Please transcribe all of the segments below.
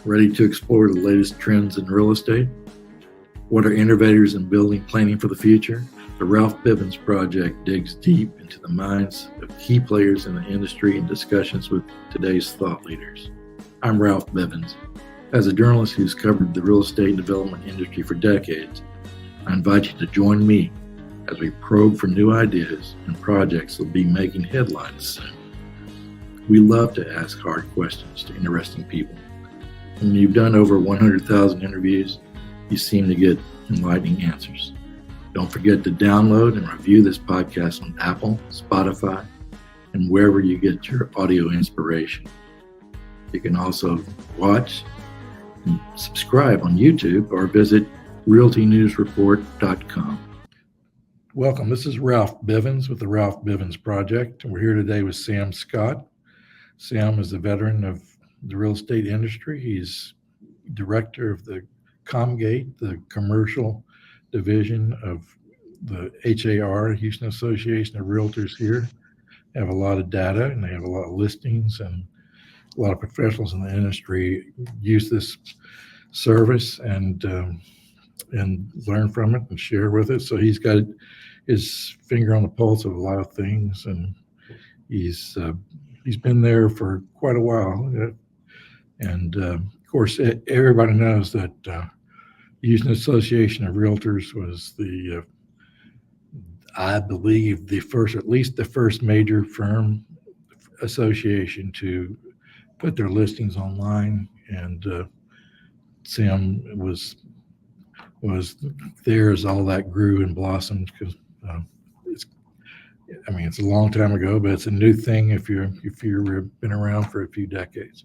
Ready to explore the latest trends in real estate? What are innovators in building planning for the future? The Ralph Bivins Project digs deep into the minds of key players in the industry and discussions with today's thought leaders. I'm Ralph Bivins. As a journalist who's covered the real estate and development industry for decades, I invite you to join me as we probe for new ideas and projects that will be making headlines soon. We love to ask hard questions to interesting people. When you've done over 100,000 interviews, you seem to get enlightening answers. Don't forget to download and review this podcast on Apple, Spotify, and wherever you get your audio inspiration. You can also watch and subscribe on YouTube or visit realtynewsreport.com. Welcome. This is Ralph Bivins with the Ralph Bivins Project. We're here today with Sam Scott. Sam is a veteran of the real estate industry. He's director of the CommGate, the commercial division of the HAR, Houston Association of Realtors here. They have a lot of data and they have a lot of listings, and a lot of professionals in the industry use this service and learn from it and share with it. So he's got his finger on the pulse of a lot of things, and he's been there for quite a while. And of course, everybody knows that Houston Association of Realtors was I believe, the first, at least the first major firm association to put their listings online. And Sam was there as all that grew and blossomed, because it's a long time ago, but it's a new thing if you've been around for a few decades.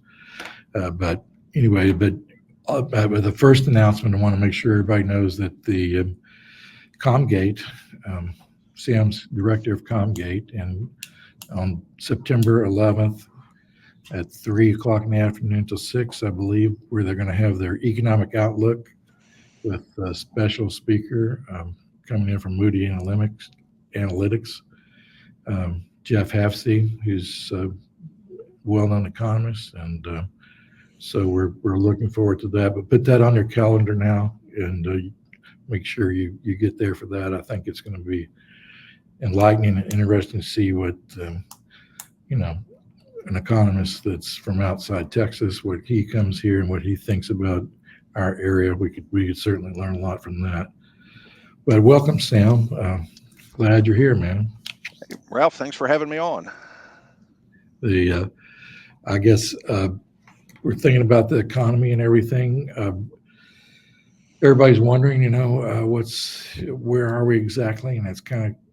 But the first announcement, I want to make sure everybody knows that the CommGate, Sam's director of CommGate, and on September 11th at 3 o'clock in the afternoon till 6, I believe, where they're going to have their economic outlook with a special speaker coming in from Moody Analytics, Jeff Hafsey, who's a well-known economist, and so we're looking forward to that. But put that on your calendar now, and make sure you get there for that. I think it's going to be enlightening and interesting to see what an economist that's from outside Texas, what he comes here and what he thinks about our area. We could certainly learn a lot from that. But welcome, Sam. Glad you're here, man. Hey, Ralph, thanks for having me on. I guess we're thinking about the economy and everything. Everybody's wondering, where are we exactly? And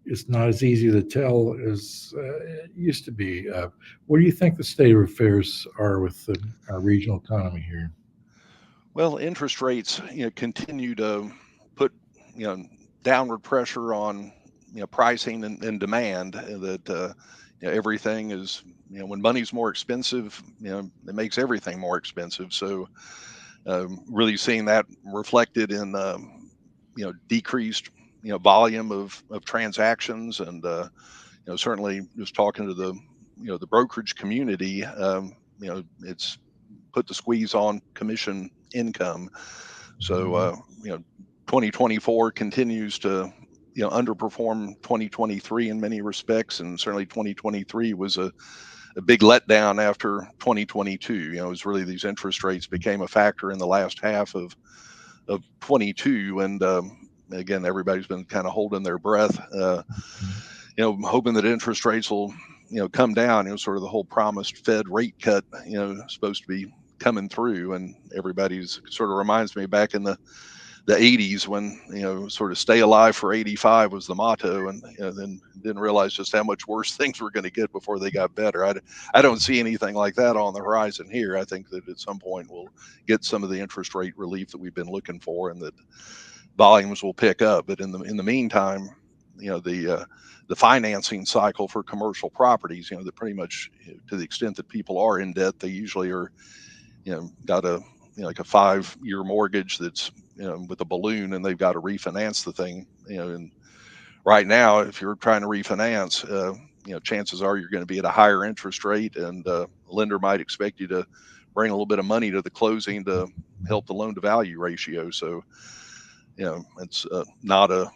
it's not as easy to tell as it used to be. What do you think the state of affairs are with our regional economy here? Well, interest rates, continue to put, downward pressure on, pricing and demand. That everything is, when money's more expensive, it makes everything more expensive. So, really seeing that reflected in, decreased, volume of transactions, and certainly just talking to the brokerage community, it's put the squeeze on commission income. So 2024 continues to underperform 2023 in many respects, and certainly 2023 was a big letdown after 2022. It was really these interest rates became a factor in the last half of 22, and again, everybody's been kind of holding their breath, hoping that interest rates will come down. Sort of the whole promised Fed rate cut supposed to be coming through, and everybody's sort of reminds me back in the 80s when sort of stay alive for 85 was the motto, and then didn't realize just how much worse things were going to get before they got better. I don't see anything like that on the horizon here. I think that at some point we'll get some of the interest rate relief that we've been looking for, and that volumes will pick up. But in the meantime, the financing cycle for commercial properties, that pretty much, to the extent that people are in debt, they usually are got a like a 5-year mortgage that's with a balloon, and they've got to refinance the thing. And right now, if you're trying to refinance, chances are you're going to be at a higher interest rate, and a lender might expect you to bring a little bit of money to the closing to help the loan to value ratio. So, it's not a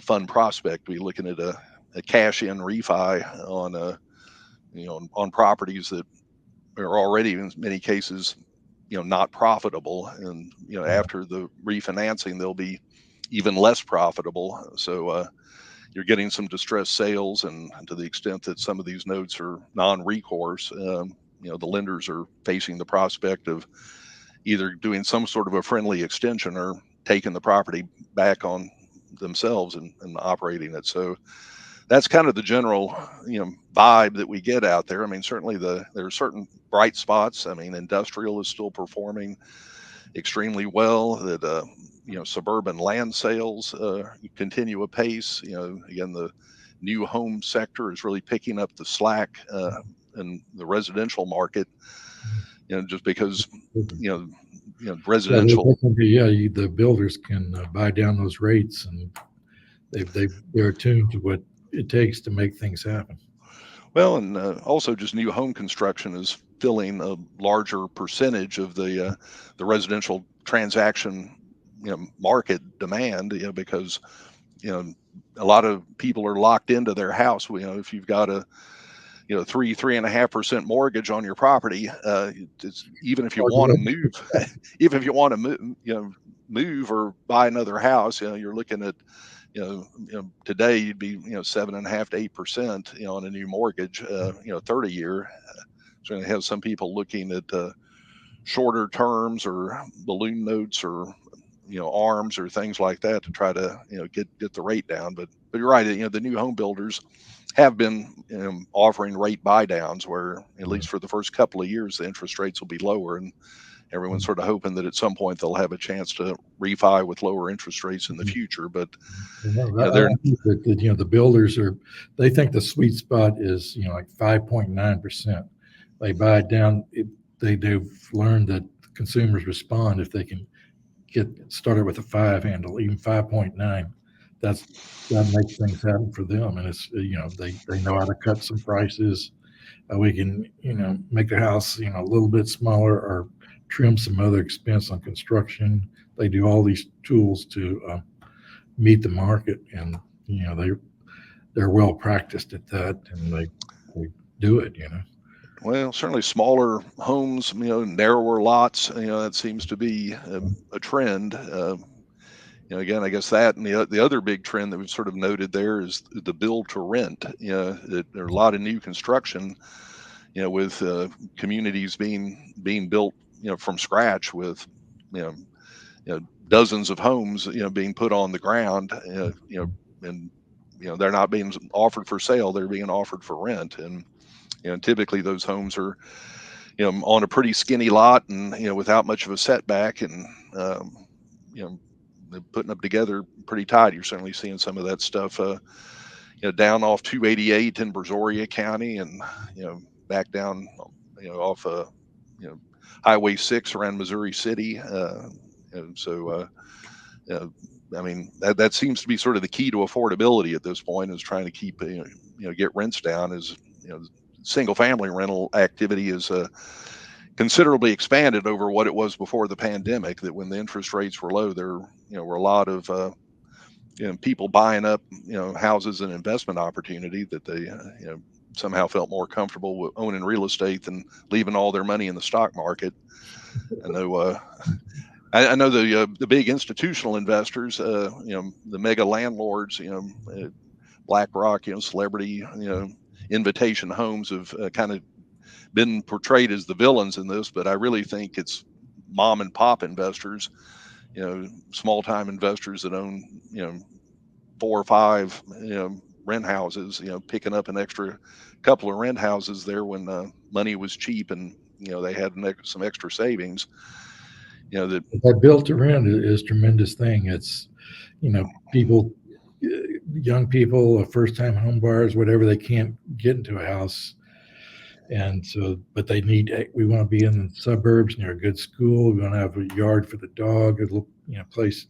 fun prospect to be looking at a cash in refi on on properties that are already in many cases not profitable, and after the refinancing they'll be even less profitable. So you're getting some distressed sales, and to the extent that some of these notes are non-recourse, the lenders are facing the prospect of either doing some sort of a friendly extension or taking the property back on themselves and operating it. So that's kind of the general vibe that we get out there. I mean, certainly there are certain bright spots. I mean, industrial is still performing extremely well. That suburban land sales continue apace. Again, the new home sector is really picking up the slack in the residential market. Just because residential. The builders can buy down those rates, and they're attuned to what it takes to make things happen. Well, and also just new home construction is filling a larger percentage of the residential transaction market demand, because a lot of people are locked into their house. If you've got a 3.5% mortgage on your property, it's, even if you want to move, even if you want to move, move or buy another house, you're looking at today you'd be 7.5% to 8% on a new mortgage, 30-year. So you have some people looking at shorter terms or balloon notes or arms or things like that to try to get the rate down. But you're right, the new home builders have been offering rate buy downs, where at least for the first couple of years the interest rates will be lower, and everyone's sort of hoping that at some point they'll have a chance to refi with lower interest rates in the future. But the builders they think the sweet spot is like 5.9%. They buy it down. They've learned that consumers respond if they can get started with a 5 handle, even 5.9. That makes things happen for them, and it's they know how to cut some prices. We can make the house a little bit smaller or trim some other expense on construction. They do all these tools to meet the market, and they're well practiced at that, and they do it. Well, certainly smaller homes, narrower lots, that seems to be a trend. Again, I guess that, and the other big trend that we've sort of noted there is the build to rent. That there are a lot of new construction, with communities being built, from scratch, with dozens of homes, being put on the ground, and they're not being offered for sale; they're being offered for rent. And typically those homes are on a pretty skinny lot, and without much of a setback, and they're putting them together pretty tight. You're certainly seeing some of that stuff down off 288 in Brazoria County, and back down off Highway 6 around Missouri City. And so I mean, that seems to be sort of the key to affordability at this point, is trying to keep get rents down. As single family rental activity is considerably expanded over what it was before the pandemic. That when the interest rates were low, there were a lot of people buying up houses and investment opportunity, that they somehow felt more comfortable with owning real estate than leaving all their money in the stock market. I know I know the big institutional investors, the mega landlords, BlackRock, Celebrity, Invitation Homes have kind of been portrayed as the villains in this, but I really think it's mom and pop investors, small time investors that own 4 or 5 rent houses, picking up an extra couple of rent houses there when money was cheap, and they had some extra savings. That built to rent is a tremendous thing. It's people, young people, first time home buyers, whatever, they can't get into a house. And so, but we want to be in the suburbs near a good school. We want to have a yard for the dog, a place,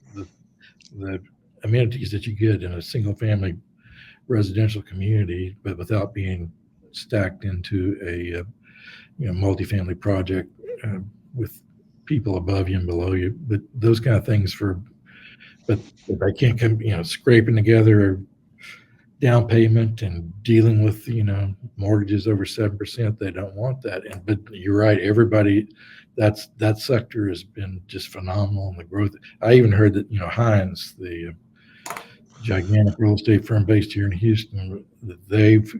the amenities that you get in a single family residential community, but without being stacked into a multifamily project with people above you and below you, but those kind of things but if they can't come, scraping together down payment and dealing with mortgages over 7%, they don't want that. But you're right, everybody, that sector has been just phenomenal in the growth. I even heard that Hines, the gigantic real estate firm based here in Houston, that they've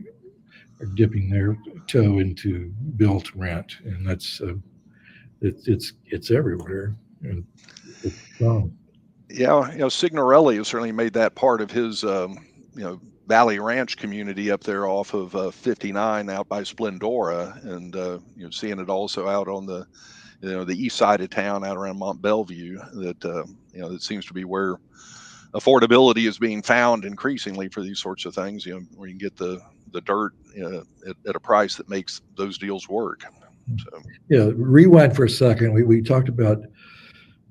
are dipping their toe into built rent, and that's it's everywhere, and it's strong. Yeah, Signorelli has certainly made that part of his, Valley Ranch community up there off of 59 out by Splendora, and seeing it also out on the east side of town, out around Mont Bellevue. That seems to be where affordability is being found increasingly for these sorts of things. Where you can get the dirt at a price that makes those deals work. So Yeah, rewind for a second. We talked about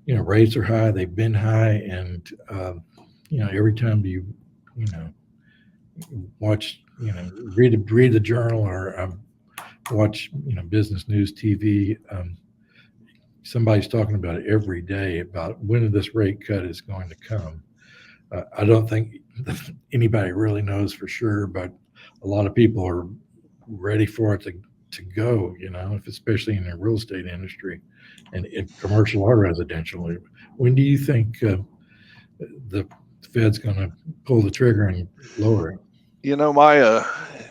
rates are high, they've been high, and every time you know watch read the journal or watch business news TV, somebody's talking about it every day about when this rate cut is going to come. I don't think anybody really knows for sure, but a lot of people are ready for it to go, especially in the real estate industry and in commercial or residential. When do you think the Fed's going to pull the trigger and lower it?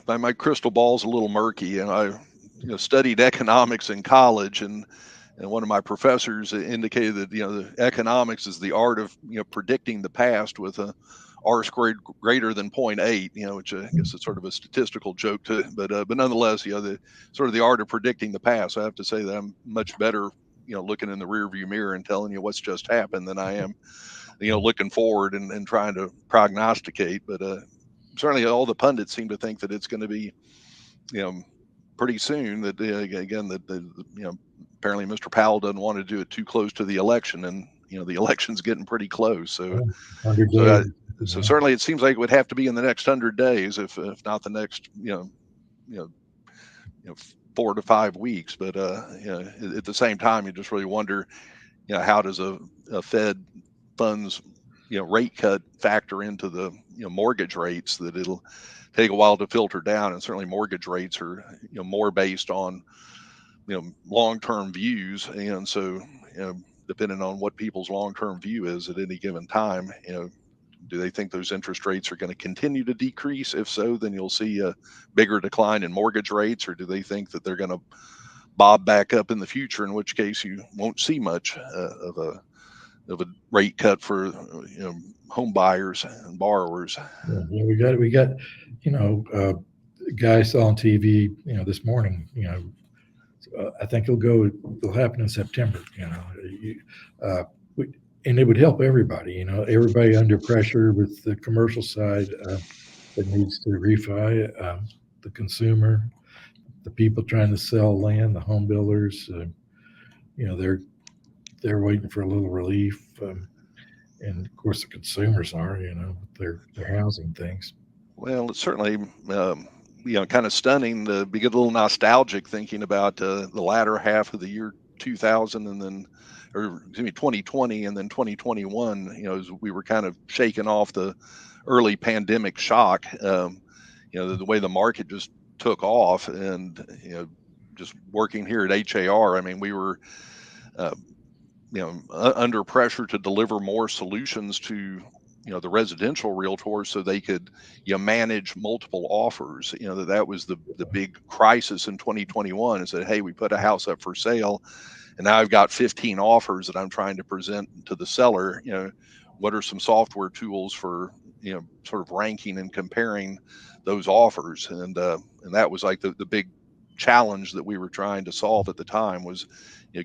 My crystal ball's a little murky, and I studied economics in college, and one of my professors indicated that the economics is the art of predicting the past with a r squared greater than zero point 0.8, which I guess is sort of a statistical joke but nonetheless, the sort of the art of predicting the past. So I have to say that I'm much better looking in the rear view mirror and telling you what's just happened than I am looking forward and trying to prognosticate. But certainly all the pundits seem to think that it's going to be pretty soon. That again, that apparently Mr. Powell doesn't want to do it too close to the election, and the election's getting pretty close. So 100 so days. certainly it seems like it would have to be in the next 100 days, if not the next 4 to 5 weeks. But at the same time, you just really wonder, how does a Fed funds rate cut factor into the mortgage rates, that it'll take a while to filter down. And certainly mortgage rates are more based on long-term views, and so depending on what people's long-term view is at any given time, do they think those interest rates are going to continue to decrease? If so, then you'll see a bigger decline in mortgage rates, or do they think that they're going to bob back up in the future, in which case you won't see much of a rate cut for home buyers and borrowers. Yeah, we got guy saw on TV this morning. I think it'll happen in September. Uh, and it would help everybody. Everybody under pressure with the commercial side that needs to refi, the consumer, the people trying to sell land, the home builders. They're waiting for a little relief. And of course the consumers are, with their housing things. Well, it's certainly kind of stunning to be a little nostalgic thinking about the latter half of the year 2000, and then, or excuse me, 2020, and then 2021. As we were kind of shaking off the early pandemic shock. The way the market just took off, and just working here at HAR. I mean, we were under pressure to deliver more solutions to the residential realtors, so they could manage multiple offers. That was the big crisis in 2021, is that, hey, we put a house up for sale, and now I've got 15 offers that I'm trying to present to the seller. What are some software tools for sort of ranking and comparing those offers? And that was like the big challenge that we were trying to solve at the time, was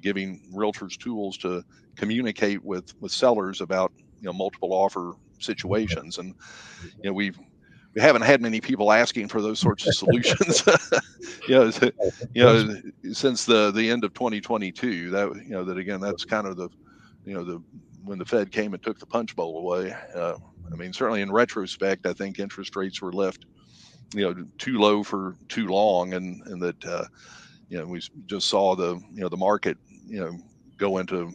giving realtors tools to communicate with sellers about multiple offer situations. And we haven't had many people asking for those sorts of solutions since the end of 2022. That again, that's kind of the when the Fed came and took the punch bowl away. I mean, certainly in retrospect, I think interest rates were left too low for too long, and that we just saw the market, go into,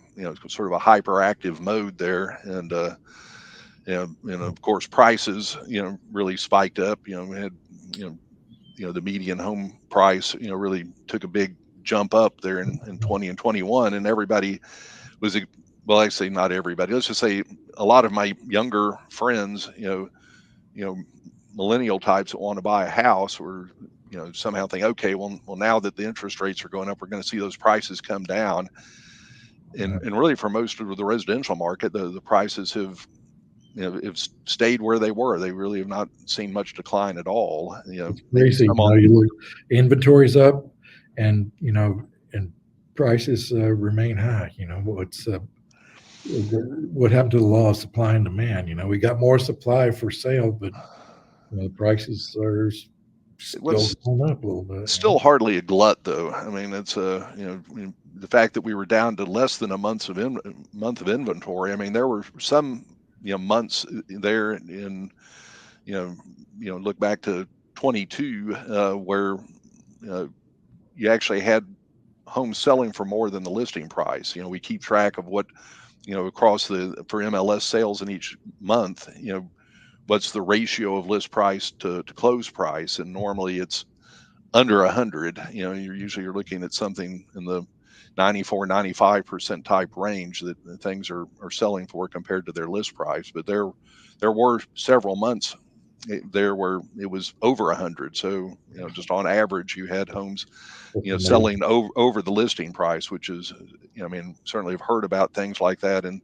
sort of a hyperactive mode there. And, and of course prices, really spiked up. We had, the median home price, really took a big jump up there in 20 and 21. And everybody was, well, I say not everybody, let's just say a lot of my younger friends, you know, millennial types that want to buy a house were, somehow think, okay, well, now that the interest rates are going up, we're going to see those prices come down. And really for most of the residential market, the prices have stayed where they were. They really have not seen much decline at all. It's Maybe crazy. some on, You look, inventory's up, and and prices remain high. What happened to the law of supply and demand? We got more supply for sale, but the prices are still what's going up a little bit. still hardly a glut though. I mean, it's the fact that we were down to less than a month of inventory. I mean, there were some months there in look back to 22 where you actually had homes selling for more than the listing price. We keep track of what across for MLS sales in each month. What's the ratio of list price to close price, and normally it's under 100. You're looking at something in the 94-95% type range that things are selling for compared to their list price. But there were several months there where it was over 100. So just on average you had homes selling over the listing price, which is I mean, certainly have heard about things like that. And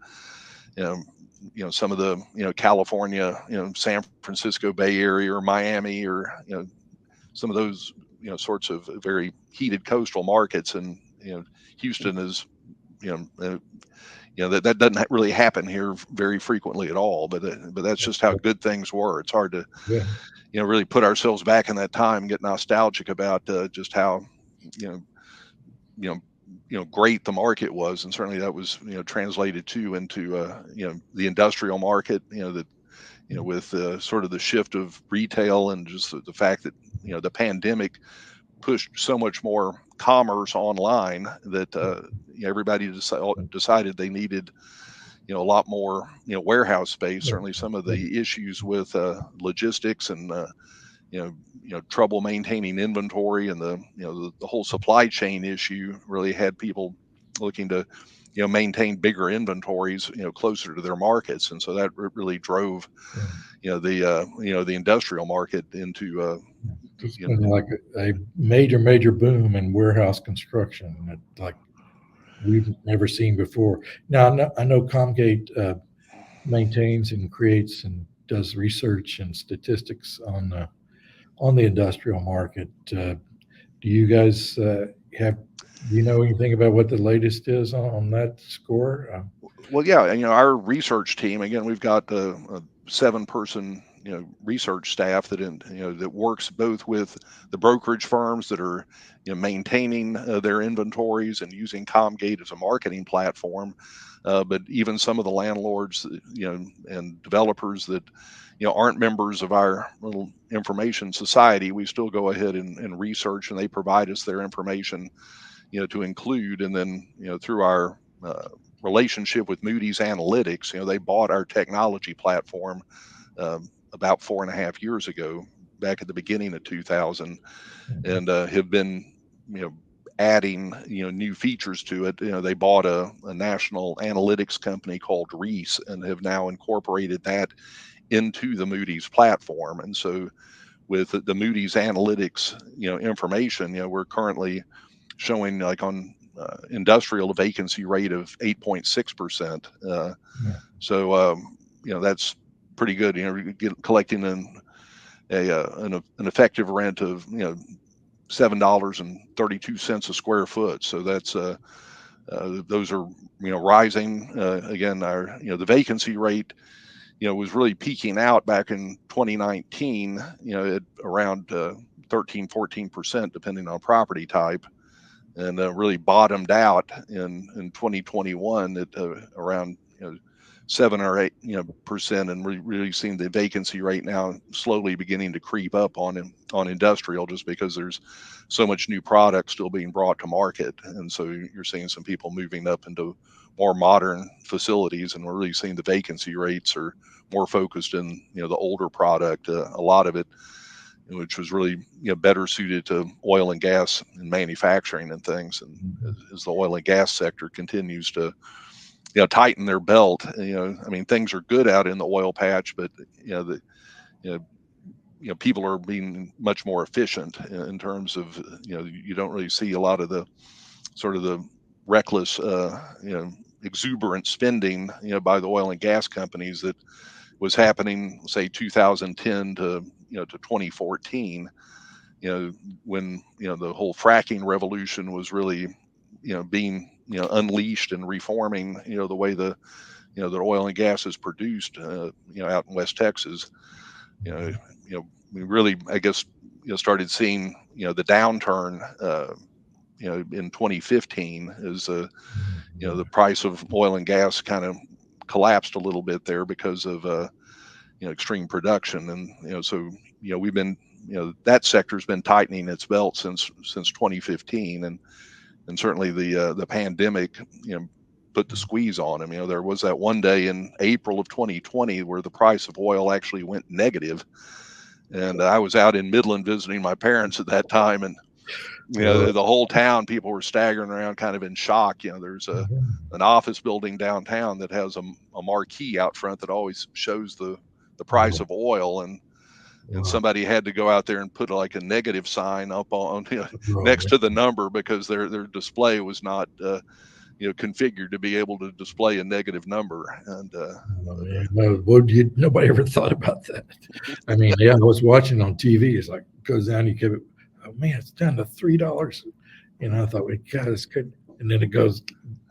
some of the California, San Francisco Bay Area or Miami, or some of those sorts of very heated coastal markets. And Houston is that doesn't really happen here very frequently at all. But that's just how good things were. It's hard to really put ourselves back in that time and get nostalgic about just how great the market was. And certainly that was translated into the industrial market, that with sort of the shift of retail, and just the fact that the pandemic pushed so much more commerce online that everybody decided they needed a lot more warehouse space. Certainly some of the issues with logistics and trouble maintaining inventory, and the whole supply chain issue really had people looking to maintain bigger inventories closer to their markets. And so that really drove the industrial market into it's been like a major boom in warehouse construction that like we've never seen before. Now I know CommGate maintains and creates and does research and statistics on the industrial market. Do you guys do you know anything about what the latest is on that score? Well, yeah, our research team, again, we've got a 7-person research staff that works both with the brokerage firms that are maintaining their inventories and using CommGate as a marketing platform, but even some of the landlords and developers that aren't members of our little information society. We still go ahead and research, and they provide us their information to include. And then through our relationship with Moody's Analytics, they bought our technology platform about 4.5 years ago, back at the beginning of 2000, and have been adding new features to it. They bought a national analytics company called Reese, and have now incorporated that into the Moody's platform. And so with the Moody's Analytics information, we're currently showing, like, on industrial, a vacancy rate of 8.6%. So that's pretty good. Collecting an effective rent of $7.32 a square foot. So that's those are rising. Again, our the vacancy rate was really peaking out back in 2019, at around 13-14%, depending on property type, and really bottomed out in 2021 at around 7 or 8% and really seeing the vacancy rate now slowly beginning to creep up on industrial, just because there's so much new product still being brought to market. And so you're seeing some people moving up into more modern facilities, and we're really seeing the vacancy rates are more focused in the older product, a lot of it which was really better suited to oil and gas and manufacturing and things. And as the oil and gas sector continues to tighten their belt, I mean, things are good out in the oil patch, but people are being much more efficient in terms of you don't really see a lot of the sort of the reckless exuberant spending by the oil and gas companies that was happening, say 2010 to 2014, when the whole fracking revolution was really being unleashed and reforming the way the oil and gas is produced out in West Texas. We really, I guess, started seeing the downturn in 2015 as the price of oil and gas kind of collapsed a little bit there because of extreme production. And so we've been that sector's been tightening its belt since 2015, and certainly the pandemic put the squeeze on them. There was that one day in April of 2020 where the price of oil actually went negative, and I was out in Midland visiting my parents at that time, and the whole town, people were staggering around kind of in shock. There's an office building downtown that has a marquee out front that always shows the price of oil, and somebody had to go out there and put like a negative sign up on next to the number, because their display was not configured to be able to display a negative number. And nobody ever thought about that. I mean, I was watching on TV. It's like goes down, you give it, oh man, it's down to $3. I thought, well, God, it's good. And then it goes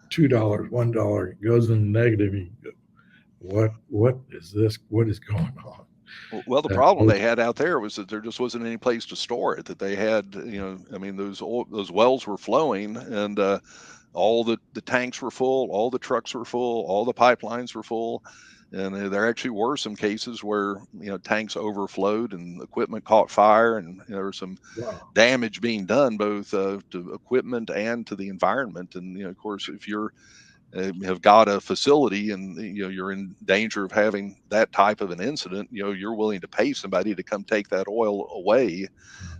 $2, $1, it goes in negative. You go, what is this? What is going on? Well, the problem they had out there was that there just wasn't any place to store it. That they had, I mean, those wells were flowing, and all the tanks were full, all the trucks were full, all the pipelines were full, and there actually were some cases where tanks overflowed and equipment caught fire, and there was some damage being done both to equipment and to the environment. And of course, if you're have got a facility and you're in danger of having that type of an incident, you're willing to pay somebody to come take that oil away,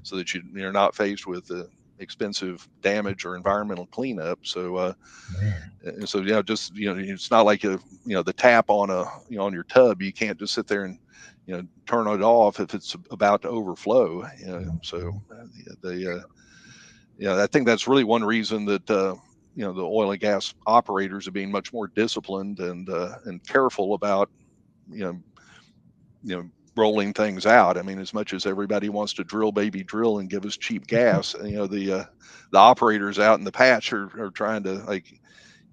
so that you're not faced with expensive damage or environmental cleanup. So just it's not like the tap on on your tub. You can't just sit there and turn it off if it's about to overflow. So I think that's really one reason that the oil and gas operators are being much more disciplined and careful about rolling things out. I mean, as much as everybody wants to drill baby drill and give us cheap gas, the operators out in the patch are trying to, like,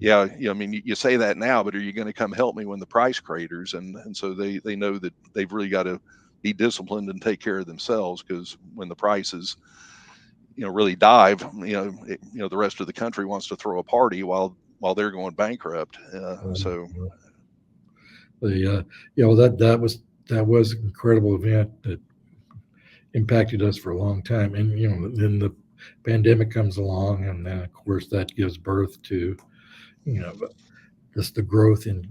I mean, you say that now, but are you going to come help me when the price craters? And so they know that they've really got to be disciplined and take care of themselves, because when the prices really dive, the rest of the country wants to throw a party while they're going bankrupt. So that was an incredible event that impacted us for a long time. And then the pandemic comes along, and then of course that gives birth to just the growth in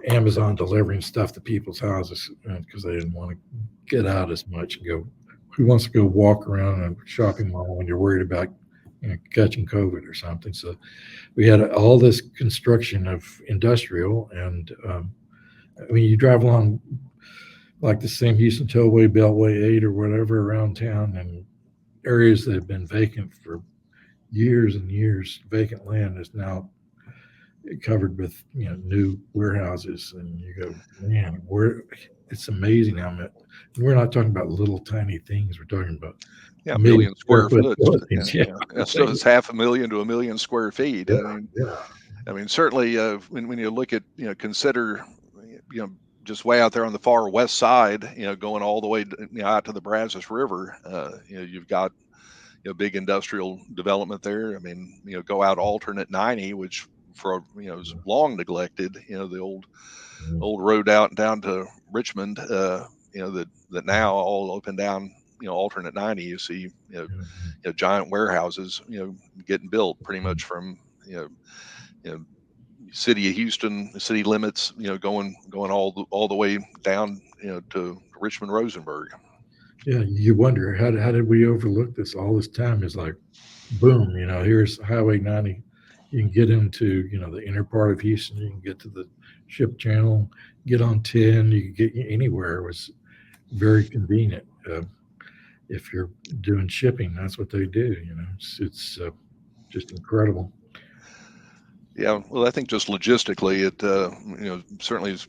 Amazon delivering stuff to people's houses, because they didn't want to get out as much and go. Who wants to go walk around a shopping mall when you're worried about catching COVID or something? So we had all this construction of industrial, and I mean, you drive along like the same Houston Tollway, Beltway 8 or whatever around town, and areas that have been vacant for years and years, vacant land is now covered with new warehouses, and you go, man, it's amazing how much. And we're not talking about little tiny things. We're talking about million square foot. So it's 500,000 to 1,000,000 square feet. I mean, certainly when you look at consider just way out there on the far west side, going all the way out to the Brazos River, you've got big industrial development there. I mean, go out alternate 90, which for was long neglected. The old road out down to Richmond. That now all up and down alternate 90. You see giant warehouses getting built pretty much from you know city of Houston, the city limits, going all the way down, to Richmond Rosenberg. Yeah, you wonder how did we overlook this all this time? Is like, boom, here's Highway 90. You can get into the inner part of Houston. You can get to the ship channel, get on 10. You can get anywhere. It was very convenient. If you're doing shipping, that's what they do. It's just incredible. Yeah, well, I think just logistically, it certainly has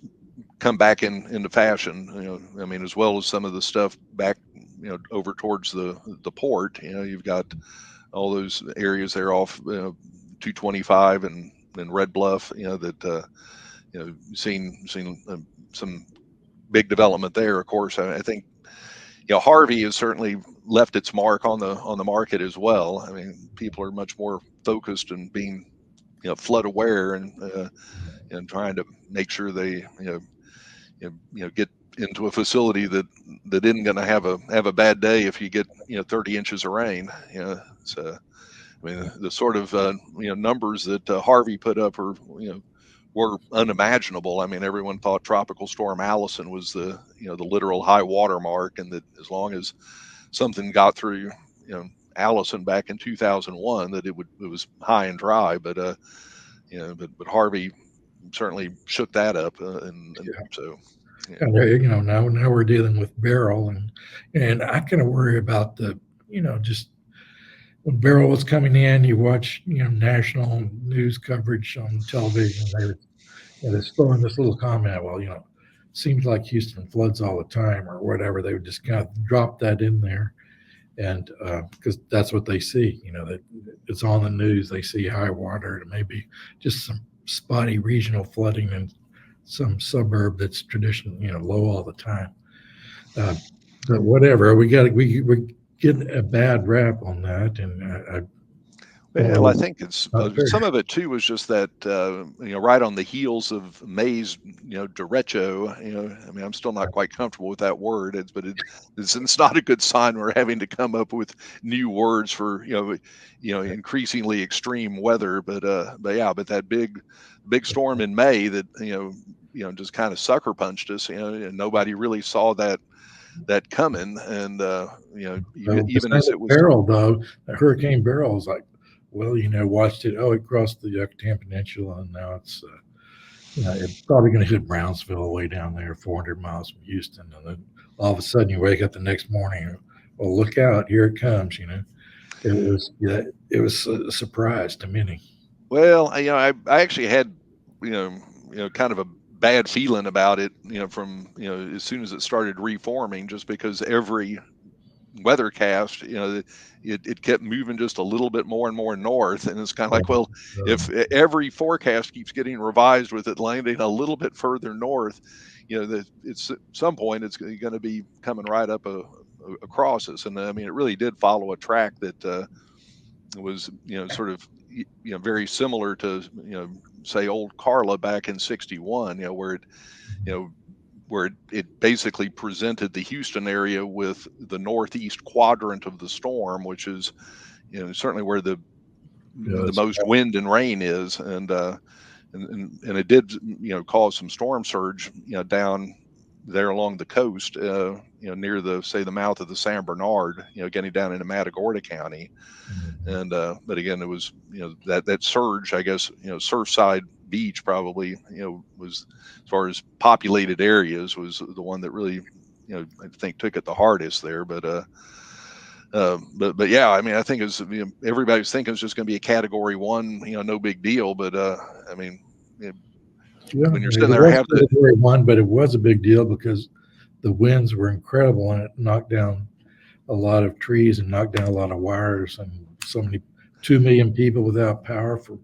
come back into fashion. I mean, as well as some of the stuff back, over towards the port. You've got all those areas there off 225 and Red Bluff. That seen some big development there. Of course, I think Harvey has certainly left its mark on the market as well. I mean, people are much more focused and being flood aware and trying to make sure they get into a facility that isn't going to have a bad day if you get 30 inches of rain. So I mean the sort of numbers that Harvey put up were unimaginable. I mean, everyone thought Tropical Storm Allison was the literal high water mark, and that as long as something got through Allison back in 2001, that it was high and dry. But but Harvey certainly shook that up, and so. Yeah. And now we're dealing with Beryl, and I kind of worry about just when Beryl was coming in. You watch national news coverage on television. They're throwing this little comment. Well, seems like Houston floods all the time or whatever. They would just kind of drop that in there, and because that's what they see. That it's on the news. They see high water and maybe just some spotty regional flooding in some suburb that's traditionally low all the time. But whatever, we're getting a bad rap on that, and Well, I think it's some of it too was just that right on the heels of May's derecho. I mean, I'm still not quite comfortable with that word. It's not a good sign. We're having to come up with new words for increasingly extreme weather. But that big storm in May that just kind of sucker punched us. And nobody really saw that coming. And even as it was Beryl, though, Hurricane Beryl was like, well, watched it. Oh, it crossed the Yucatan Peninsula, and now it's, it's probably going to hit Brownsville way down there, 400 miles from Houston. And then all of a sudden, you wake up the next morning. Well, look out! Here it comes. It was a surprise to many. Well, I actually had kind of a bad feeling about it. From as soon as it started reforming, just because every weathercast, it kept moving just a little bit more and more north, and it's kind of like, well, if every forecast keeps getting revised with it landing a little bit further north, it's at some point it's going to be coming right up across us. And I mean, it really did follow a track that was sort of very similar to say old Carla back in '61, where it where it basically presented the Houston area with the northeast quadrant of the storm, which is, certainly where the most wind and rain is, and it did, cause some storm surge, down there along the coast, near the mouth of the San Bernard, getting down into Matagorda County, and but again, it was that surge, I guess, Surfside Beach probably was, as far as populated areas, was the one that really I think took it the hardest there. But yeah, I mean, I think it's everybody's thinking it's just going to be a Category 1, no big deal. But I mean, when you're sitting there, have Category 1, but it was a big deal because the winds were incredible and it knocked down a lot of trees and knocked down a lot of wires, and so many 2 million people without power for.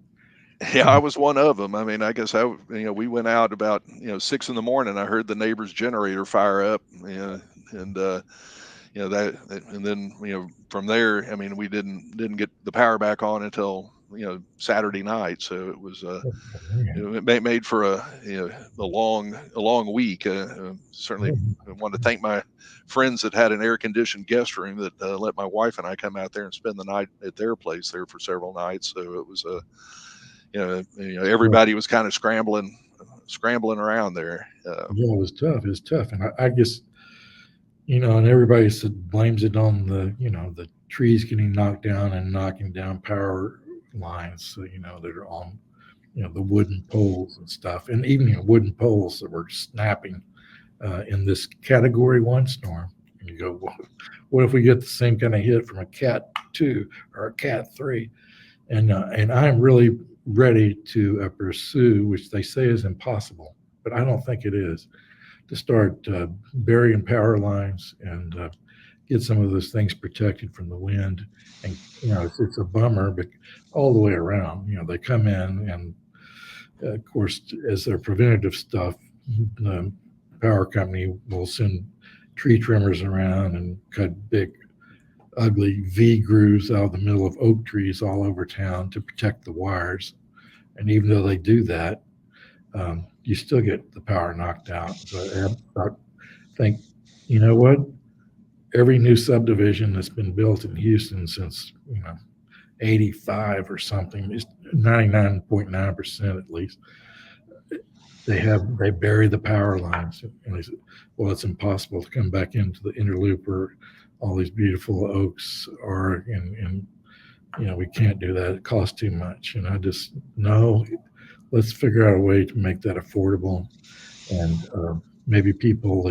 Yeah, I was one of them. I mean, I guess we went out about 6 a.m. I heard the neighbor's generator fire up, and that, and then from there, I mean, we didn't get the power back on until Saturday night. So it was Man. it made for a long week. Certainly want to thank my friends that had an air conditioned guest room that let my wife and I come out there and spend the night at their place there for several nights. So it was everybody was kind of scrambling around there. Yeah, it was tough. It was tough, and I guess and everybody blames it on the trees getting knocked down and knocking down power lines. So that are on the wooden poles and stuff, and even wooden poles that were snapping in this Category 1 storm. And you go, well, what if we get the same kind of hit from a Cat 2 or a Cat 3? And I'm really ready to pursue, which they say is impossible, but I don't think it is, to start burying power lines and get some of those things protected from the wind. And it's a bummer, but all the way around, they come in and of course, as their preventative stuff, the power company will send tree trimmers around and cut big, ugly V grooves out of the middle of oak trees all over town to protect the wires. And even though they do that, you still get the power knocked out. So I think, you know what? Every new subdivision that's been built in Houston since 85 or something, is 99.9% at least, they bury the power lines. And they said, well, it's impossible to come back into the interloop where all these beautiful oaks are, and we can't do that. It costs too much. And I just, no, let's figure out a way to make that affordable. And maybe people,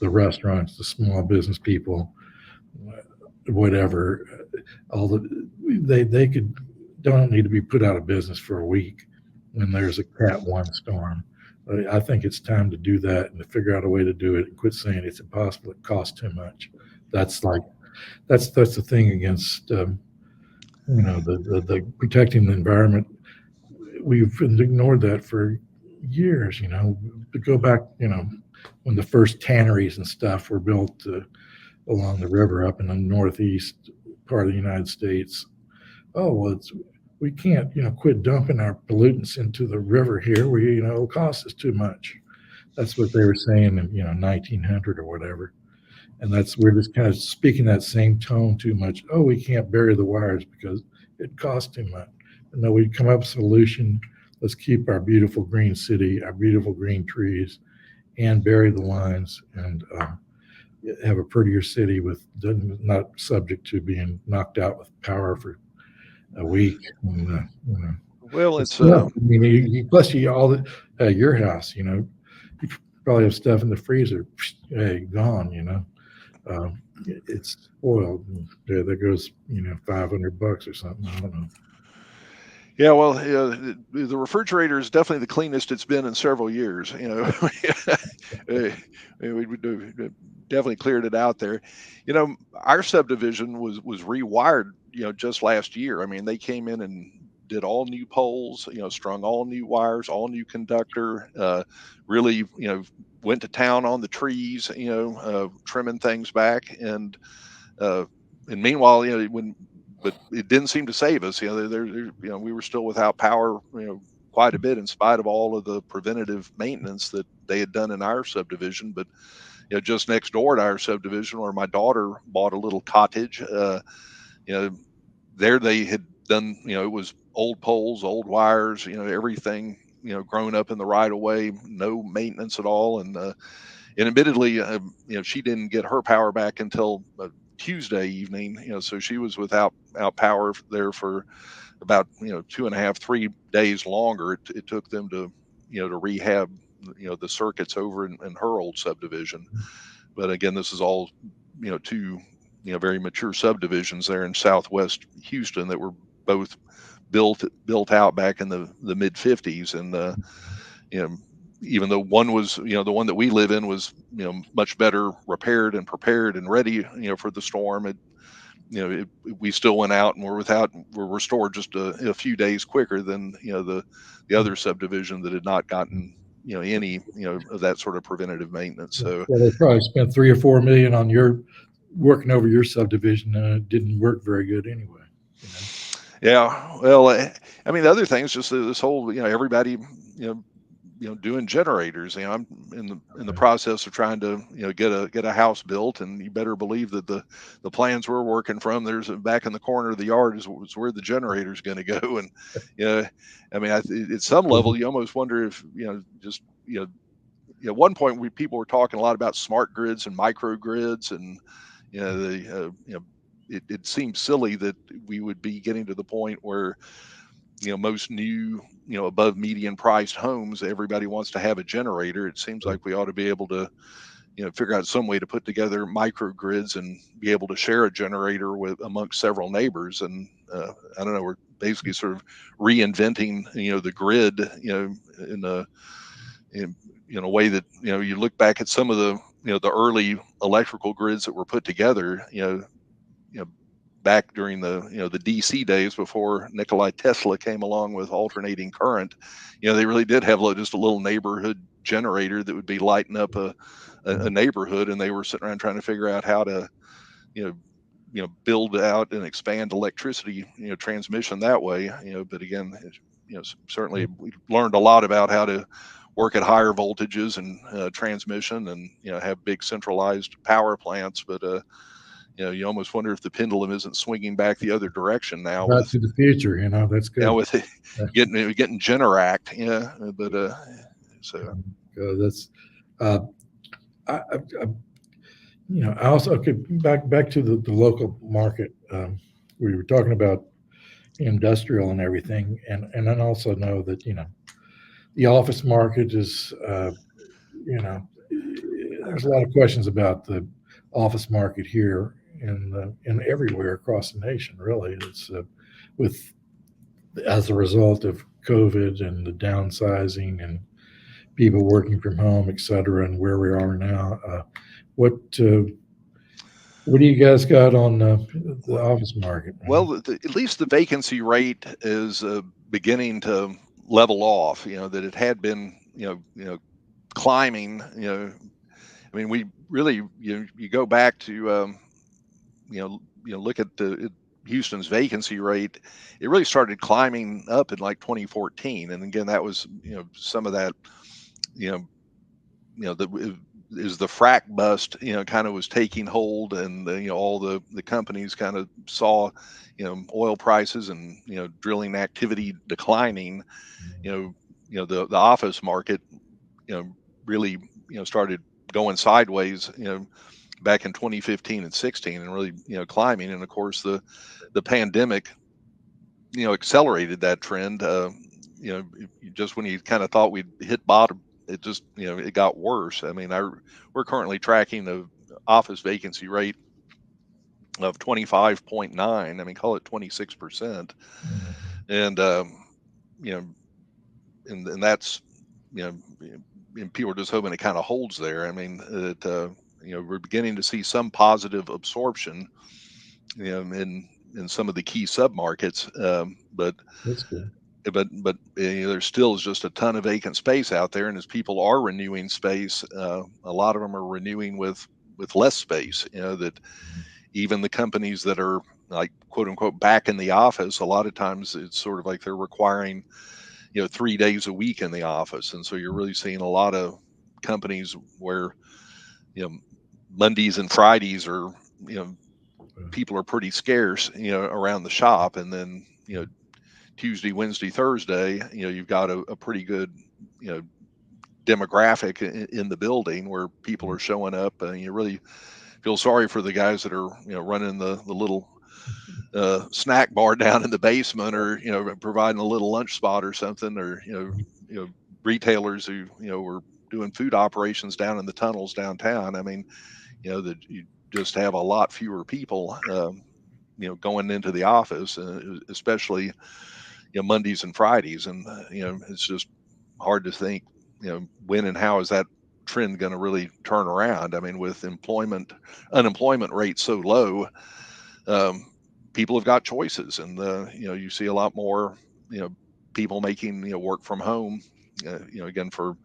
the restaurants, the small business people, whatever, they don't need to be put out of business for a week when there's a Cat 1 storm. I think it's time to do that and to figure out a way to do it and quit saying it's impossible. It costs too much. That's the thing against the protecting the environment. We've ignored that for years. To go back, when the first tanneries and stuff were built along the river up in the northeast part of the United States. Oh, well, we can't, quit dumping our pollutants into the river here. It'll cost us too much. That's what they were saying in, 1900 or whatever. And we're just kind of speaking that same tone too much. Oh, we can't bury the wires because it costs too much. And no, we come up with a solution. Let's keep our beautiful green city, our beautiful green trees, and bury the lines and have a prettier city with not subject to being knocked out with power for a week. And, Well, it's plus your house. You probably have stuff in the freezer. Gone. It's spoiled. There goes $500 or something. I don't know. Yeah, well, the refrigerator is definitely the cleanest it's been in several years. We definitely cleared it out there. Our subdivision was rewired, just last year. I mean, they came in and did all new poles, strung all new wires, all new conductor, really, went to town on the trees, trimming things back. And meanwhile, but it didn't seem to save us. We were still without power, quite a bit in spite of all of the preventative maintenance that they had done in our subdivision. But just next door to our subdivision, where my daughter bought a little cottage, there they had done, it was old poles, old wires, everything, grown up in the right of way, no maintenance at all. And admittedly, she didn't get her power back until Tuesday evening, so she was without power there for about 2.5, 3 days longer. It took them to to rehab the circuits over in her old subdivision. But again, this is all two very mature subdivisions there in southwest Houston that were both built out back in the mid 50s. And even though one was, the one that we live in was, much better repaired and prepared and ready, for the storm, we still went out and were restored just a few days quicker than, the other subdivision that had not gotten, any, of that sort of preventative maintenance. So they probably spent $3 or $4 million on working over your subdivision, and it didn't work very good anyway. Yeah. Well, I mean, the other thing is just this whole, everybody, doing generators. I'm in the process of trying to, get a house built, and you better believe that the plans we're working from, there's back in the corner of the yard is where the generator's going to go. And, I mean, at some level, you almost wonder if, just, at one point people were talking a lot about smart grids and microgrids, and, it seems silly that we would be getting to the point where, most new, above median priced homes, everybody wants to have a generator. It seems like we ought to be able to, figure out some way to put together microgrids and be able to share a generator with amongst several neighbors. And I don't know, we're basically sort of reinventing, the grid, in a in a way that, you look back at some of the, the early electrical grids that were put together, you know back during the, the DC days before Nikolai Tesla came along with alternating current. They really did have just a little neighborhood generator that would be lighting up a neighborhood, and they were sitting around trying to figure out how to, you know build out and expand electricity, transmission that way. But again, certainly we learned a lot about how to work at higher voltages and transmission, and have big centralized power plants. But you almost wonder if the pendulum isn't swinging back the other direction now Back with, to the future, that's good. with getting Generac. Yeah, but so That's uh, I I also okay, back to the local market. We were talking about industrial and everything, and I also know that the office market is there's a lot of questions about the office market here and everywhere across the nation. Really, it's with as a result of COVID and the downsizing and people working from home, et cetera, and where we are now. What uh, what do you guys got on the office market? well, at least the vacancy rate is beginning to level off. That it had been, climbing. I mean, we really, you go back to, look at Houston's vacancy rate. It really started climbing up in like 2014, and again, that was, some of that, you know, the is the frac bust, kind of was taking hold, and all the companies kind of saw, oil prices and, drilling activity declining. The office market, really, started going sideways, back in 2015 and 16, and really, climbing. And of course, the pandemic, accelerated that trend. Just when you kind of thought we'd hit bottom, it just, it got worse. I mean, we're currently tracking the office vacancy rate of 25.9. I mean, call it 26%. And you know and that's, you know and people are just hoping it kind of holds there. I mean, we're beginning to see some positive absorption, in some of the key submarkets. But That's good. there still is just a ton of vacant space out there, and as people are renewing space, a lot of them are renewing with less space. That even the companies that are, like, quote unquote, back in the office, a lot of times it's sort of like they're requiring, 3 days a week in the office, and so you're really seeing a lot of companies where, you know Mondays and Fridays are, you know people are pretty scarce, around the shop, and then, Tuesday, Wednesday, Thursday, you've got a pretty good, you know demographic in the building where people are showing up, and you really feel sorry for the guys that are, running the little snack bar down in the basement, or, providing a little lunch spot or something, or, retailers who, were doing food operations down in the tunnels downtown. I mean, that you just have a lot fewer people, going into the office, especially, Mondays and Fridays. And it's just hard to think, when and how is that trend going to really turn around. I mean, with unemployment rate so low, um, people have got choices, and you see a lot more, people making, work from home, again, for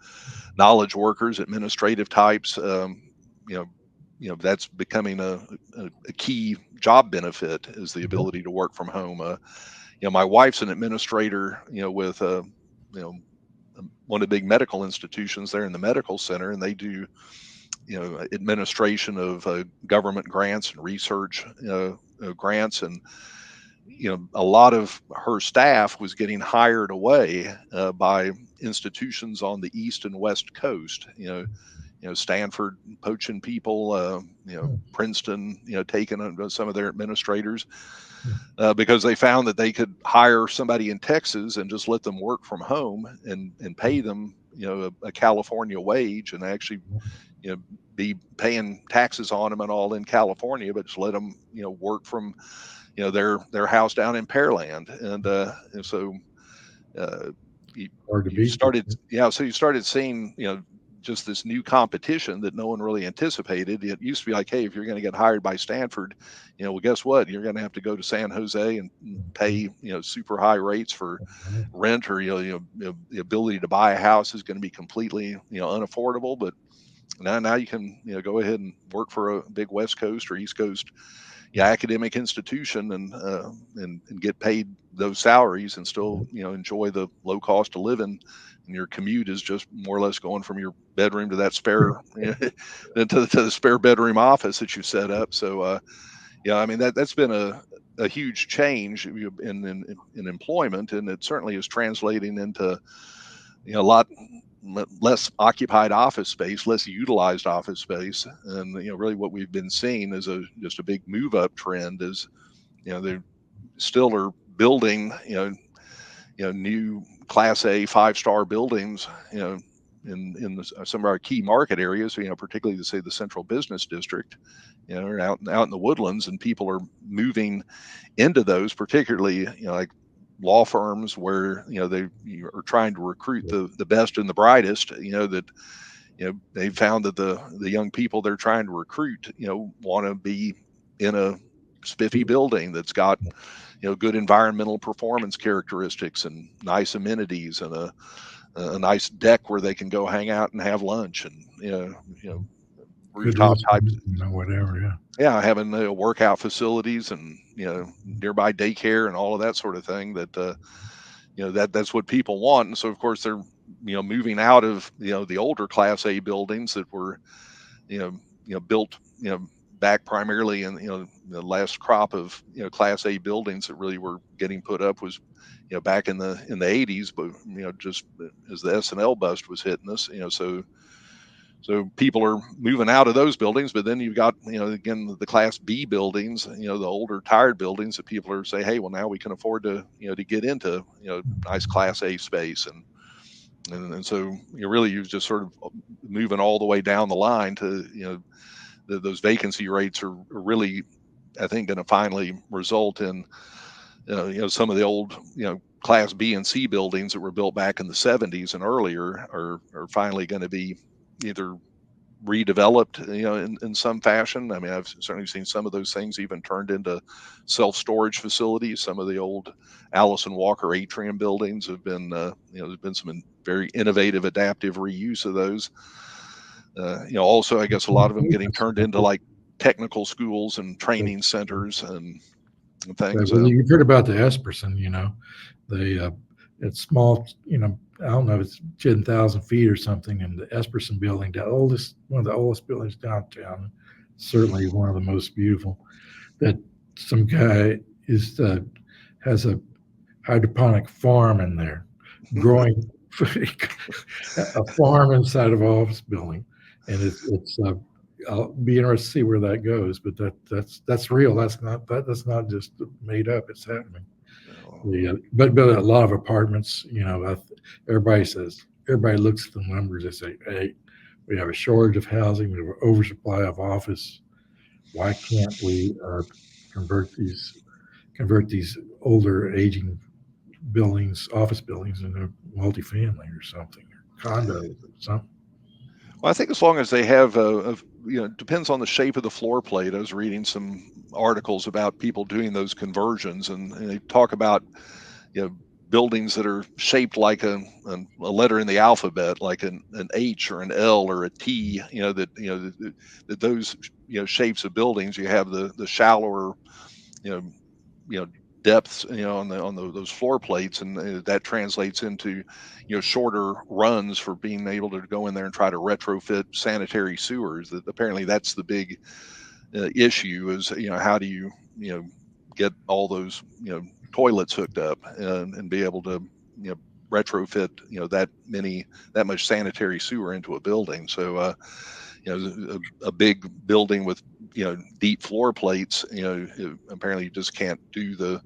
knowledge workers, administrative types, you know that's becoming a key job benefit, is the Mhm. ability to work from home. My wife's an administrator, with one of the big medical institutions there in the medical center, and they do administration of government grants and research grants. And a lot of her staff was getting hired away by institutions on the east and west coast. Stanford poaching people, Princeton, taking some of their administrators, because they found that they could hire somebody in Texas and just let them work from home, and pay them, a California wage, and actually, you know, be paying taxes on them and all in California, but just let them, work from, their house down in Pearland. And so uh, you, Hard to you beat. started, yeah, so you started seeing, just this new competition that no one really anticipated. It used to be like, hey, if you're going to get hired by Stanford, well, guess what? You're going to have to go to San Jose and pay, super high rates for rent, or the ability to buy a house is going to be completely, unaffordable. But now you can, go ahead and work for a big West Coast or East Coast, academic institution, and get paid those salaries, and still, enjoy the low cost of living. And your commute is just more or less going from your bedroom to that spare, to the spare bedroom office that you set up. So I mean, that's been a huge change in employment, and it certainly is translating into, a lot less occupied office space, less utilized office space. And really what we've been seeing is just a big move up trend. Is they still are building, new Class A 5-star buildings, some of our key market areas, particularly to say the central business district, or out in the woodlands, and people are moving into those, particularly, like law firms, where they are trying to recruit the best and the brightest. That they found that the young people they're trying to recruit, want to be in a spiffy building that's got, good environmental performance characteristics and nice amenities, and a nice deck where they can go hang out and have lunch, and Good rooftop types. restaurant, whatever. Yeah. Yeah, having workout facilities, and nearby daycare and all of that sort of thing. That's what people want. And so of course they're moving out of the older Class A buildings that were built back primarily in the last crop of Class A buildings that really were getting put up was back in the 80s. But just as the S&L bust was hitting us, so people are moving out of those buildings. But then you've got, again, the Class B buildings, the older tired buildings that people are saying, hey, well, now we can afford to, to get into, nice Class A space. And so you're just sort of moving all the way down the line to, those vacancy rates are really, I think, going to finally result in, some of the old, Class B and C buildings that were built back in the 70s and earlier are finally going to be either redeveloped, in some fashion. I mean, I've certainly seen some of those things even turned into self-storage facilities. Some of the old Allison Walker atrium buildings have been, there's been some very innovative, adaptive reuse of those. Also, I guess a lot of them getting turned into like technical schools and training centers and things. Well, you've heard about the Esperson, they it's small, I don't know, it's 10,000 feet or something, and the Esperson building, one of the oldest buildings downtown, certainly one of the most beautiful. That some guy has a hydroponic farm in there, growing a farm inside of an office building, and it's I'll be interested to see where that goes. But that's real. That's not just made up. It's happening. Yeah, but a lot of apartments, everybody looks at the numbers. They say, hey, we have a shortage of housing. We have an oversupply of office. Why can't we convert these older aging buildings, office buildings, into multifamily or something, or condos or something? Well, I think as long as they have it depends on the shape of the floor plate. I was reading some articles about people doing those conversions, and they talk about, buildings that are shaped like a letter in the alphabet, like an H or an L or a T. That those shapes of buildings. You have the shallower, you know, you know depths, those floor plates, and that translates into shorter runs for being able to go in there and try to retrofit sanitary sewers. That apparently that's the big issue is how do you get all those toilets hooked up and be able to retrofit that much sanitary sewer into a building. So a big building with deep floor plates, apparently you just can't do the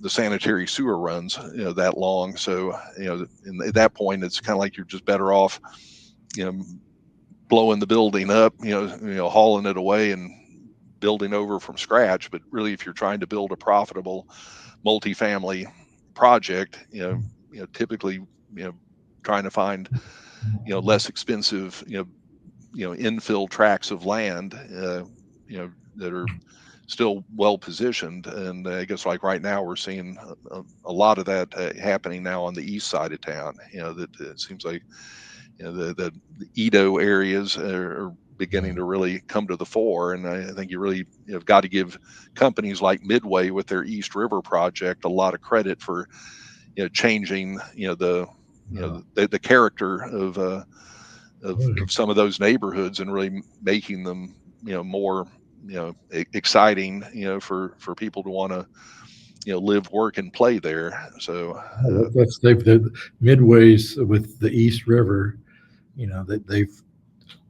sanitary sewer runs that long. So at that point it's kind of like you're just better off you know blowing the building up, hauling it away and building over from scratch. But really, if you're trying to build a profitable multifamily project, typically, trying to find, less expensive, infill tracts of land, that are still well positioned. And I guess like right now, we're seeing a lot of that happening now on the east side of town. That it seems like the Edo areas are beginning to really come to the fore. And I think you really have got to give companies like Midway with their East River project a lot of credit for changing the character of some of those neighborhoods and really making them more exciting for people to want to live, work, and play there. So That's the midways with the East River. That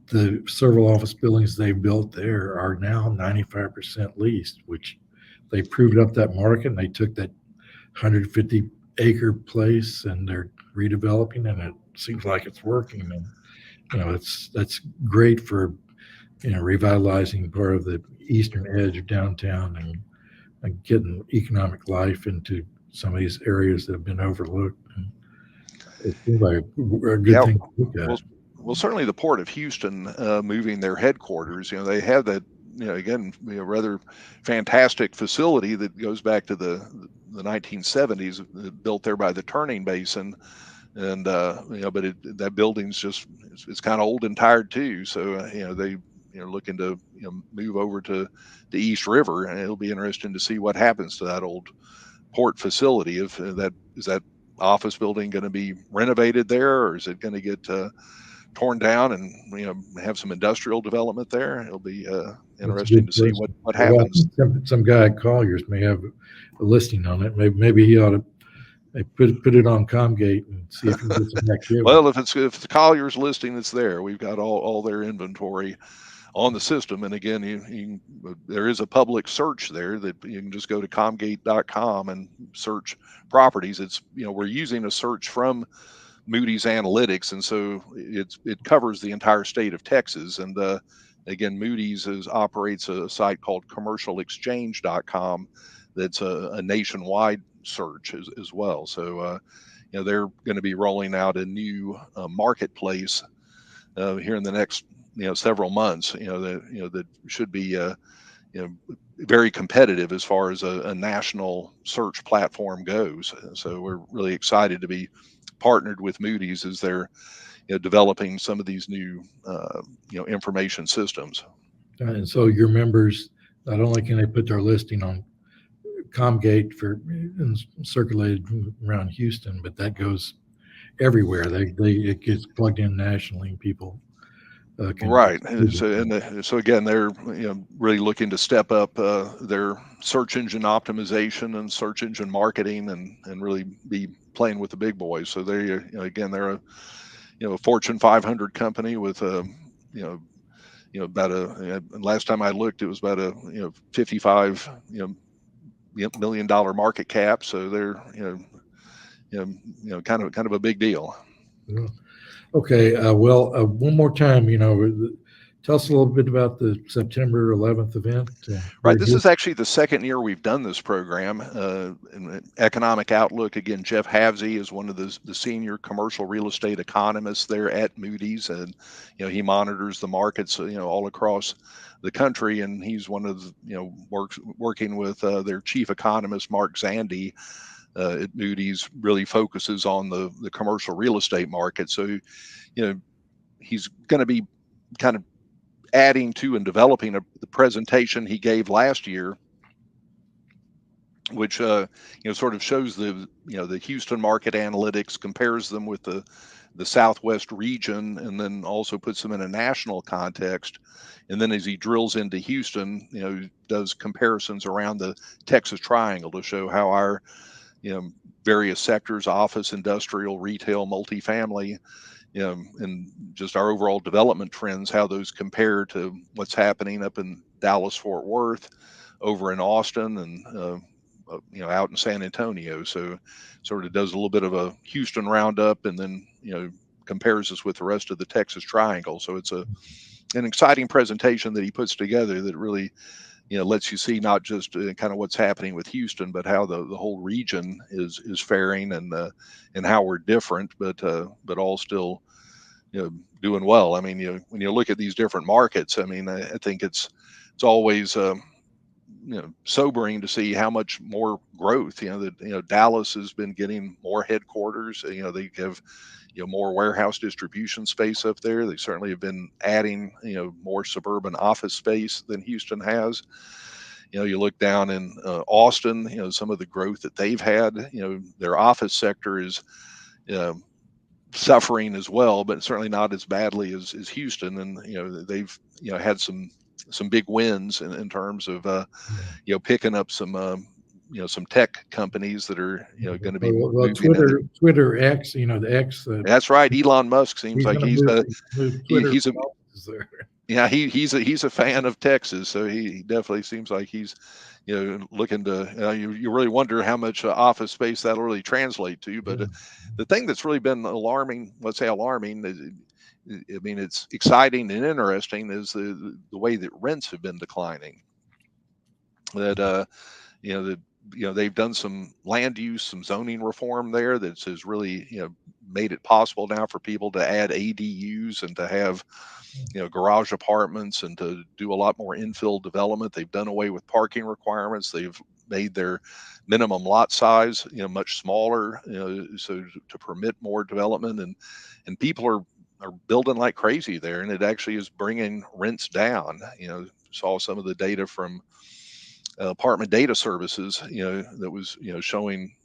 the several office buildings they built there are now 95% leased, which they proved up that market. And they took that 150-acre place and they're redeveloping, and it seems like it's working. And that's great for revitalizing part of the eastern edge of downtown and getting economic life into some of these areas that have been overlooked. And it seems like a good yeah, thing to look at. well, certainly the Port of Houston moving their headquarters. They have that, again, rather fantastic facility that goes back to the 1970s, built there by the Turning Basin, and but that building's just it's kind of old and tired too. So they looking to move over to the East River, and it'll be interesting to see what happens to that old port facility. If that is that office building going to be renovated there, or is it going to get torn down and have some industrial development there? It'll be That's a interesting good to see question. what Well, I happens. think some guy at Colliers may have a listing on it. Maybe he ought to put it on CommGate and see if he can get some activity. Well, if the Collier's listing is there, we've got all their inventory on the system. And again, there is a public search there that you can just go to CommGate.com and search properties. It's we're using a search from Moody's Analytics, and so it covers the entire state of Texas. And again, Moody's operates a site called CommercialExchange.com that's a nationwide search as well. So they're going to be rolling out a new marketplace here in the next several months. That should be very competitive as far as a national search platform goes. So we're really excited to be partnered with Moody's as they're developing some of these new information systems. And so your members, not only can they put their listing on CommGate and circulated around Houston, but that goes everywhere. It gets plugged in nationally, and people can. Right. So again, they're really looking to step up their search engine optimization and search engine marketing, and really be playing with the big boys. So they again, they're a Fortune 500 company with about last time I looked, it was about a $55 million market cap. So they're kind of a big deal. Yeah. Okay. One more time, tell us a little bit about the September 11th event. Right. This is actually the second year we've done this program. In Economic Outlook, again, Jeff Havsey is one of the senior commercial real estate economists there at Moody's, and he monitors the markets all across the country, and he's one of working with their chief economist Mark Zandi at Moody's, really focuses on the commercial real estate market. So he's going to be kind of adding to and developing the presentation he gave last year, which sort of shows the Houston market analytics, compares them with the Southwest region, and then also puts them in a national context. And then as he drills into Houston, does comparisons around the Texas Triangle to show how our various sectors, office, industrial, retail, multifamily, and just our overall development trends, how those compare to what's happening up in Dallas, Fort Worth, over in Austin, and out in San Antonio. So sort of does a little bit of a Houston roundup, and then compares us with the rest of the Texas Triangle. So it's an exciting presentation that he puts together that really lets you see not just kind of what's happening with Houston, but how the whole region is faring, and how we're different, but all still doing well. I mean, when you look at these different markets, I mean, I think it's always sobering to see how much more growth. Dallas has been getting more headquarters. They have more warehouse distribution space up there. They certainly have been adding more suburban office space than Houston has. You look down in Austin, some of the growth that they've had. Their office sector is suffering as well, but certainly not as badly as Houston. And they've had some big wins in terms of picking up some tech companies that are going to be moving Twitter X, the X. That's right. Elon Musk seems like he's a fan of Texas, so he definitely seems like he's looking to. You really wonder how much office space that'll really translate to. But the thing that's really been alarming, let's say alarming, I mean, it's exciting and interesting, is the way that rents have been declining. That they've done some land use, some zoning reform there that has really made it possible now for people to add ADUs and to have garage apartments and to do a lot more infill development. They've done away with parking requirements. They've made their minimum lot size much smaller, so to permit more development, and people are building like crazy there, and it actually is bringing rents down. Saw some of the data from apartment data services, that was showing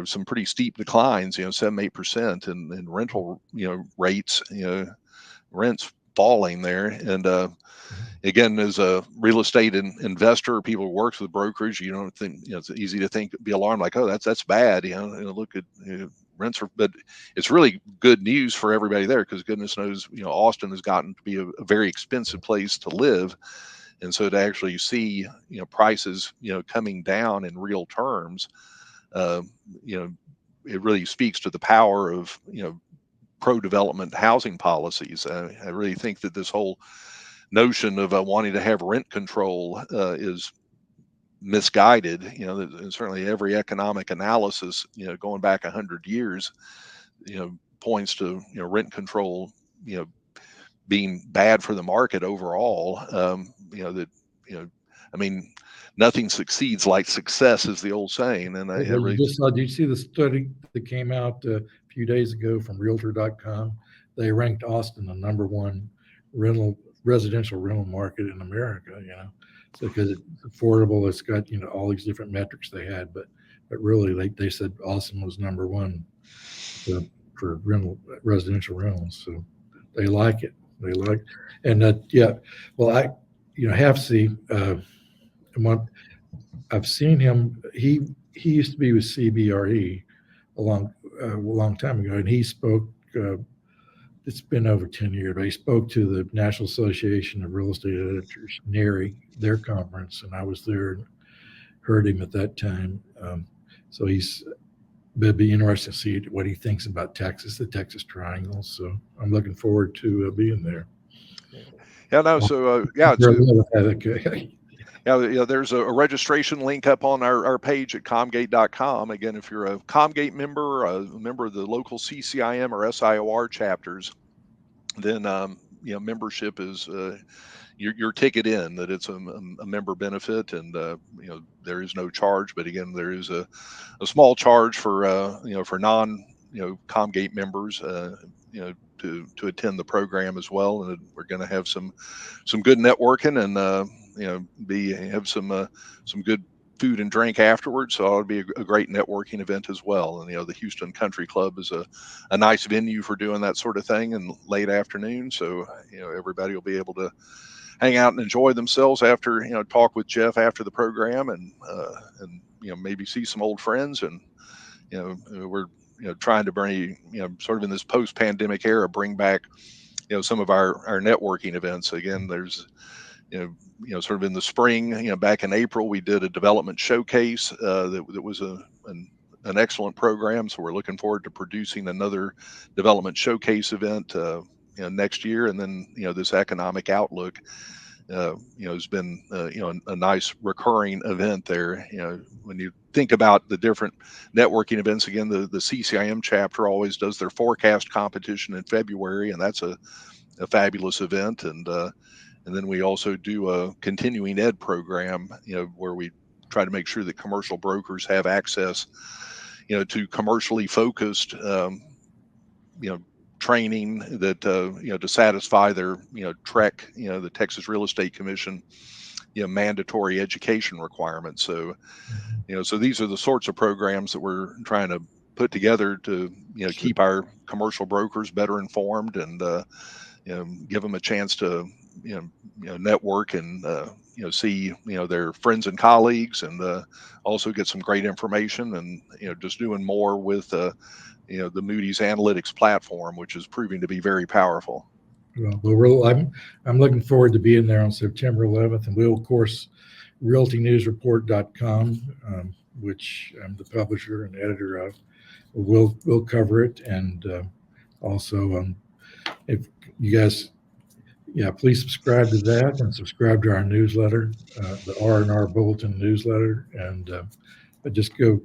some pretty steep declines, 7-8%, and rental rates, rents falling there. And again, as a real estate investor, people who works with brokerage, you don't think it's easy to be alarmed, like, oh, that's bad. Look at rents are, but it's really good news for everybody there, because goodness knows, Austin has gotten to be a very expensive place to live. And so to actually see, prices, coming down in real terms, it really speaks to the power of, pro-development housing policies. I really think that this whole notion of wanting to have rent control is misguided. And certainly every economic analysis, going back 100 years, points to, rent control, being bad for the market overall. I mean, nothing succeeds like success, is the old saying. And I really just saw. Did you see the study that came out a few days ago from Realtor.com? They ranked Austin the #1 residential rental market in America. So because it's affordable, it's got all these different metrics they had, but really they said Austin was #1 for residential rentals. So they like it. And well, I Halfsey, I've seen him. He used to be with CBRE a long time ago, and he spoke. It's been over 10 years, but he spoke to the National Association of Real Estate Editors, NARI, their conference, and I was there and heard him at that time. So it'd be interesting to see what he thinks about Texas, the Texas Triangle. So I'm looking forward to being there. Yeah, no. So there's a registration link up on our page at CommGate.com. Again, if you're a CommGate member, a member of the local CCIM or SIOR chapters, then membership is your ticket in. That it's a member benefit, and there is no charge. But again, there is a small charge for for non CommGate members, to attend the program as well. And we're going to have some good networking and have some good food and drink afterwards. So it'll be a great networking event as well. And the Houston Country Club is a nice venue for doing that sort of thing in late afternoon. So everybody will be able to hang out and enjoy themselves after talk with Jeff after the program, and maybe see some old friends. And we're trying to bring sort of in this post-pandemic era, bring back some of our networking events again. There's sort of in the spring, back in April, we did a development showcase that was an excellent program. So we're looking forward to producing another development showcase event next year. And then this economic outlook has been a nice recurring event there. When you think about the different networking events, again, the CCIM chapter always does their forecast competition in February, and that's a fabulous event. And then we also do a continuing ed program, where we try to make sure that commercial brokers have access, to commercially focused, training that, to satisfy their, TREC, the Texas Real Estate Commission, mandatory education requirements. So, so these are the sorts of programs that we're trying to put together to, keep our commercial brokers better informed and, give them a chance to, network and, see, their friends and colleagues, and also get some great information, and, just doing more with, the Moody's Analytics platform, which is proving to be very powerful. Well, I'm looking forward to being there on September 11th, and we'll, of course, realtynewsreport.com, which I'm the publisher and editor of, we'll cover it. And also, if you guys, please subscribe to that and subscribe to our newsletter, the R&R Bulletin newsletter. And just go.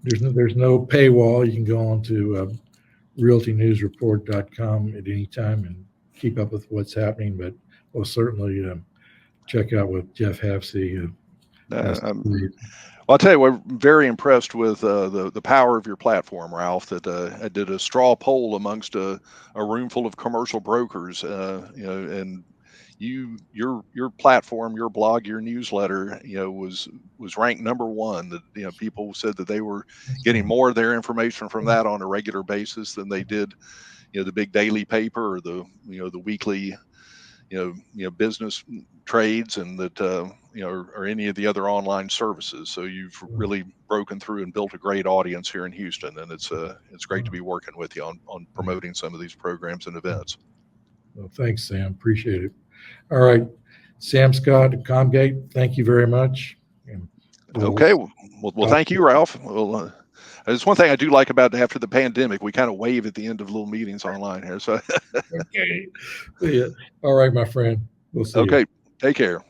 There's no paywall. You can go on to realtynewsreport.com at any time and keep up with what's happening. But we'll certainly check out what Jeff Hafsey. I'll tell you, we're very impressed with the power of your platform, Ralph. That I did a straw poll amongst a room full of commercial brokers, and your platform, your blog, your newsletter, was ranked number one. That people said that they were getting more of their information from that on a regular basis than they did, the big daily paper or the weekly, business trades, and that or any of the other online services. So you've really broken through and built a great audience here in Houston, and it's great to be working with you on promoting some of these programs and events. Well, thanks, Sam. Appreciate it. All right, Sam Scott at CommGate, thank you very much. Okay, well, thank you, Ralph. Well, there's one thing I do like about after the pandemic, we kind of wave at the end of little meetings online here. So okay, yeah. All right, my friend. We'll see you. Okay, take care.